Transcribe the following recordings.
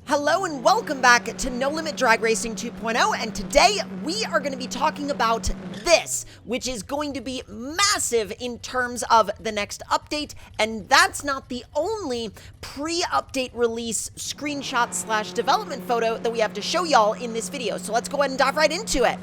Hello and welcome back to No Limit Drag Racing 2.0, and today we are going to be talking about this, which is going to be massive in terms of the next update, and that's not the only pre-update release screenshot slash development photo that we have to show y'all in this video, so let's go ahead and dive right into it.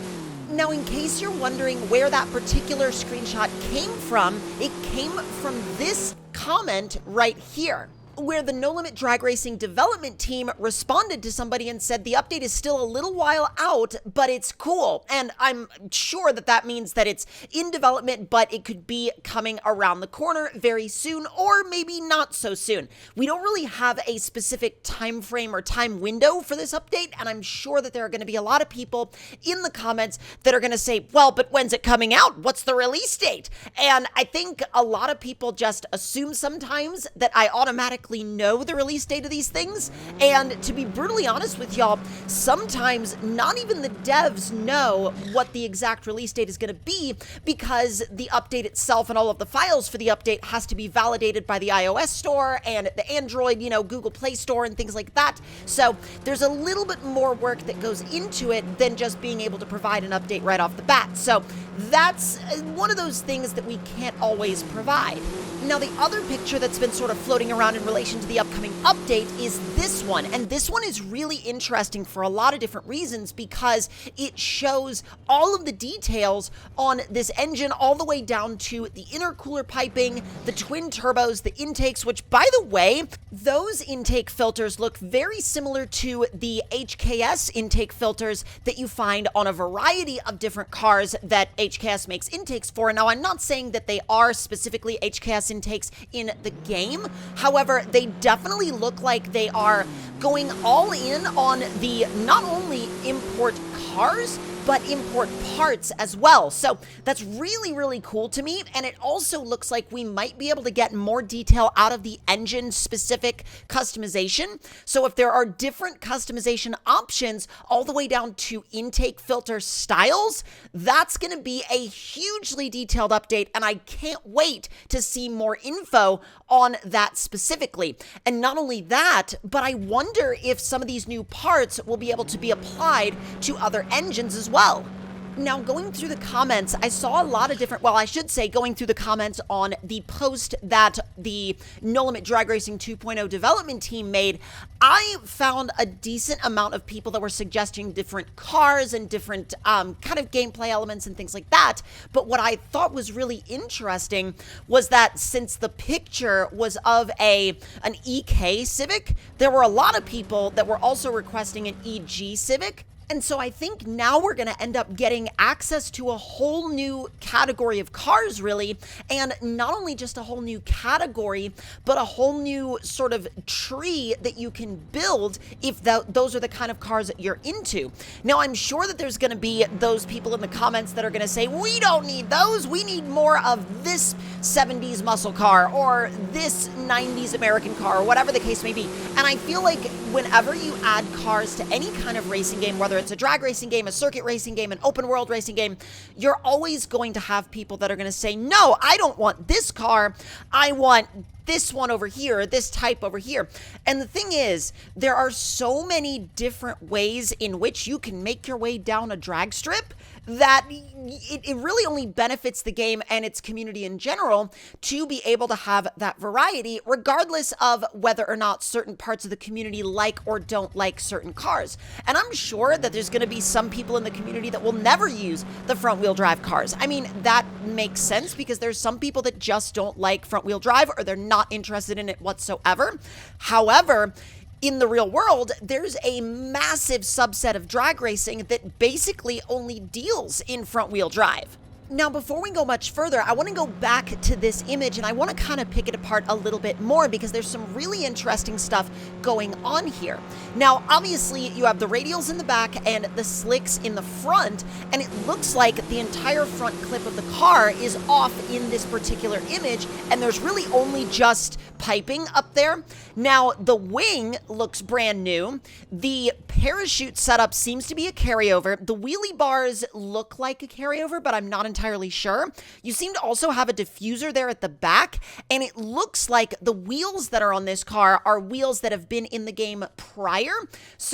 Now, in case you're wondering where that particular screenshot came from, it came from this comment right here, where the No Limit Drag Racing development team responded to somebody and said the update is still a little while out, but it's cool. And I'm sure that that means that it's in development, but it could be coming around the corner very soon, or maybe not so soon. We don't really have a specific time frame or time window for this update, and I'm sure that there are going to be a lot of people in the comments that are going to say, well, but when's it coming out? What's the release date? And I think a lot of people just assume sometimes that I automatically know the release date of these things, and to be brutally honest with y'all, sometimes not even the devs know what the exact release date is going to be, because the update itself and all of the files for the update has to be validated by the iOS store and the Android, Google Play Store and things like that. So there's a little bit more work that goes into it than just being able to provide an update right off the bat. So that's one of those things that we can't always provide. Now, the other picture that's been sort of floating around in relation to the upcoming update is this one. And this one is really interesting for a lot of different reasons, because it shows all of the details on this engine all the way down to the intercooler piping, the twin turbos, the intakes, which, by the way, those intake filters look very similar to the HKS intake filters that you find on a variety of different cars that HKS makes intakes for. Now, I'm not saying that they are specifically HKS intakes in the game. However, they definitely look like they are going all in on the not only import cars, but import parts as well. So that's really, really cool to me. And it also looks like we might be able to get more detail out of the engine specific customization. So if there are different customization options all the way down to intake filter styles, that's going to be a hugely detailed update. And I can't wait to see more info on that specifically. And not only that, but I wonder if some of these new parts will be able to be applied to other engines as well. Now, going through the comments, I saw a lot of different, going through the comments on the post that the No Limit Drag Racing 2.0 development team made, I found a decent amount of people that were suggesting different cars and different kind of gameplay elements and things like that. But what I thought was really interesting was that since the picture was of an EK Civic, there were a lot of people that were also requesting an EG Civic. And so I think now we're going to end up getting access to a whole new category of cars, really, and not only just a whole new category, but a whole new sort of tree that you can build if those are the kind of cars that you're into. Now, I'm sure that there's going to be those people in the comments that are going to say, we don't need those, we need more of this 70s muscle car or this 90s American car, or whatever the case may be. And I feel like whenever you add cars to any kind of racing game, whether it's a drag racing game, a circuit racing game, an open world racing game, you're always going to have people that are going to say, no, I don't want this car. I want this one over here, this type over here. And the thing is, there are so many different ways in which you can make your way down a drag strip that it really only benefits the game and its community in general to be able to have that variety, regardless of whether or not certain parts of the community like or don't like certain cars. And I'm sure that there's going to be some people in the community that will never use the front wheel drive cars. I mean, that makes sense, because there's some people that just don't like front wheel drive, or they're not interested in it whatsoever. However, in the real world, there's a massive subset of drag racing that basically only deals in front-wheel drive. Now, before we go much further, I want to go back to this image, and I want to kind of pick it apart a little bit more, because there's some really interesting stuff going on here. Now, obviously, you have the radials in the back and the slicks in the front, and it looks like the entire front clip of the car is off in this particular image, and there's really only just piping up there. Now, the wing looks brand new. The parachute setup seems to be a carryover. The wheelie bars look like a carryover, but I'm not entirely sure. You seem to also have a diffuser there at the back, and it looks like the wheels that are on this car are wheels that have been in the game prior,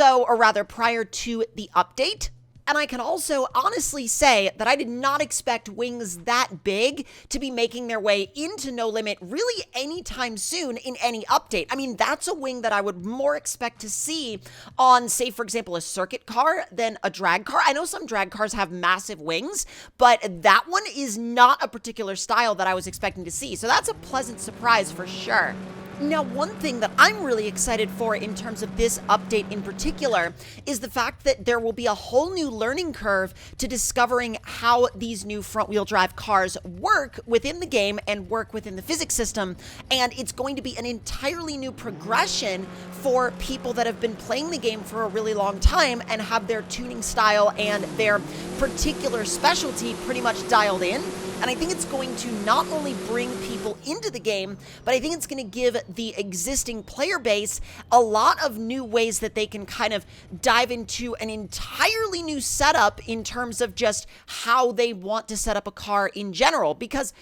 or rather prior to the update. And I can also honestly say that I did not expect wings that big to be making their way into No Limit really anytime soon in any update. I mean, that's a wing that I would more expect to see on, say, for example, a circuit car than a drag car. I know some drag cars have massive wings, but that one is not a particular style that I was expecting to see. So that's a pleasant surprise for sure. Now, one thing that I'm really excited for in terms of this update in particular is the fact that there will be a whole new learning curve to discovering how these new front-wheel drive cars work within the game and work within the physics system. And it's going to be an entirely new progression for people that have been playing the game for a really long time and have their tuning style and their particular specialty pretty much dialed in. And I think it's going to not only bring people into the game, but I think it's going to give the existing player base a lot of new ways that they can kind of dive into an entirely new setup in terms of just how they want to set up a car in general. Because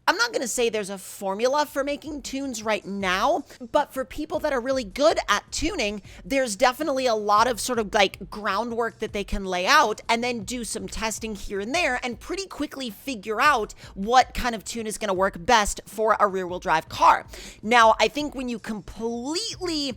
I'm not going to say there's a formula for making tunes right now, but for people that are really good at tuning, there's definitely a lot of sort of like groundwork that they can lay out and then do some testing here and there and pretty quickly figure out what kind of tune is going to work best for a rear-wheel drive car. Now, I think when you completely,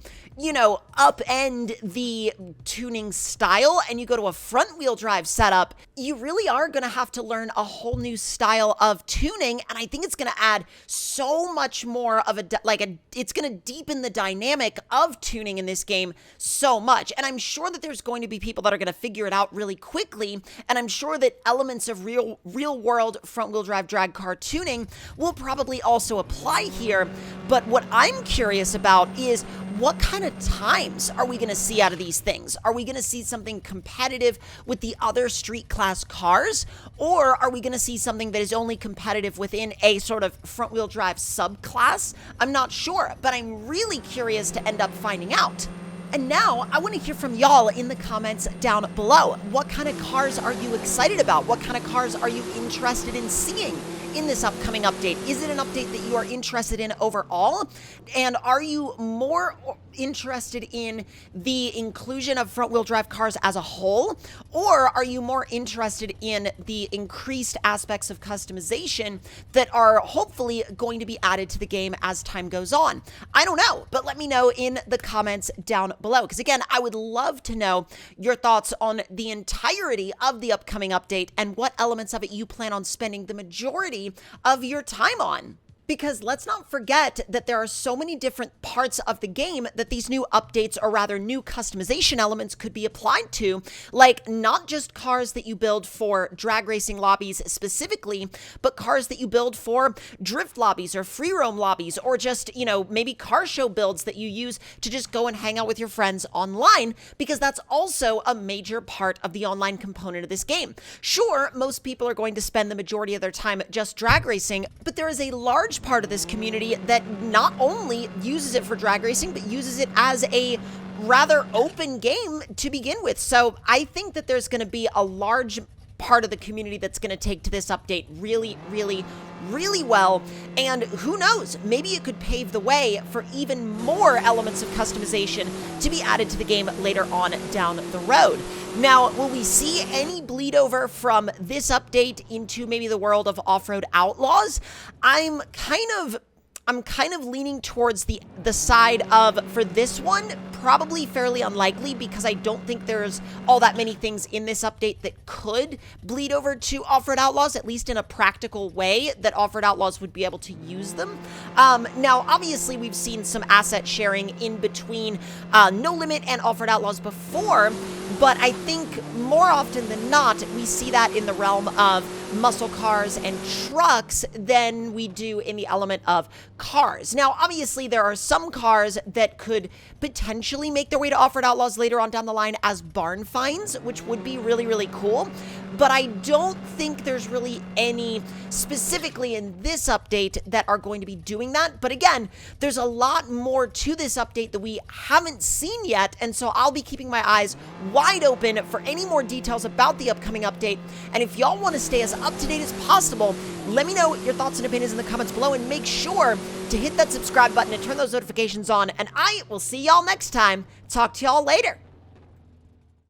upend the tuning style and you go to a front-wheel drive setup, you really are going to have to learn a whole new style of tuning, and I think it's going to add so much more of it's going to deepen the dynamic of tuning in this game so much. And I'm sure that there's going to be people that are going to figure it out really quickly. And I'm sure that elements of real world front wheel drive drag car tuning will probably also apply here. But what I'm curious about is what kind of times are we going to see out of these things? Are we going to see something competitive with the other street class cars? Or are we going to see something that is only competitive within a sort of front-wheel drive subclass? I'm not sure, but I'm really curious to end up finding out. And now I want to hear from y'all in the comments down below. What kind of cars are you excited about? What kind of cars are you interested in seeing in this upcoming update? Is it an update that you are interested in overall? And are you more interested in the inclusion of front-wheel drive cars as a whole? Or are you more interested in the increased aspects of customization that are hopefully going to be added to the game as time goes on? I don't know, but let me know in the comments down below. Because again, I would love to know your thoughts on the entirety of the upcoming update and what elements of it you plan on spending the majority of your time on. Because let's not forget that there are so many different parts of the game that these new updates, or rather new customization elements, could be applied to, like not just cars that you build for drag racing lobbies specifically, but cars that you build for drift lobbies or free roam lobbies, or just, maybe car show builds that you use to just go and hang out with your friends online, because that's also a major part of the online component of this game. Sure, most people are going to spend the majority of their time just drag racing, but there is a large part of this community that not only uses it for drag racing, but uses it as a rather open game to begin with. So I think that there's going to be a large part of the community that's going to take to this update really, really, really well. And who knows, maybe it could pave the way for even more elements of customization to be added to the game later on down the road. Now, will we see any bleed over from this update into maybe the world of Off-Road Outlaws? I'm kind of leaning towards the side of, for this one, probably fairly unlikely, because I don't think there's all that many things in this update that could bleed over to Off-Road Outlaws, at least in a practical way that Off-Road Outlaws would be able to use them. Now, obviously, we've seen some asset sharing in between No Limit and Off-Road Outlaws before, but I think more often than not, we see that in the realm of muscle cars and trucks than we do in the element of cars. Now, obviously, there are some cars that could potentially make their way to Off-Road Outlaws later on down the line as barn finds, which would be really, really cool. But I don't think there's really any specifically in this update that are going to be doing that. But again, there's a lot more to this update that we haven't seen yet. And so I'll be keeping my eyes wide open for any more details about the upcoming update. And if y'all want to stay as up to date as possible, let me know your thoughts and opinions in the comments below, and make sure to hit that subscribe button and turn those notifications on. And I will see y'all next time. Talk to y'all later.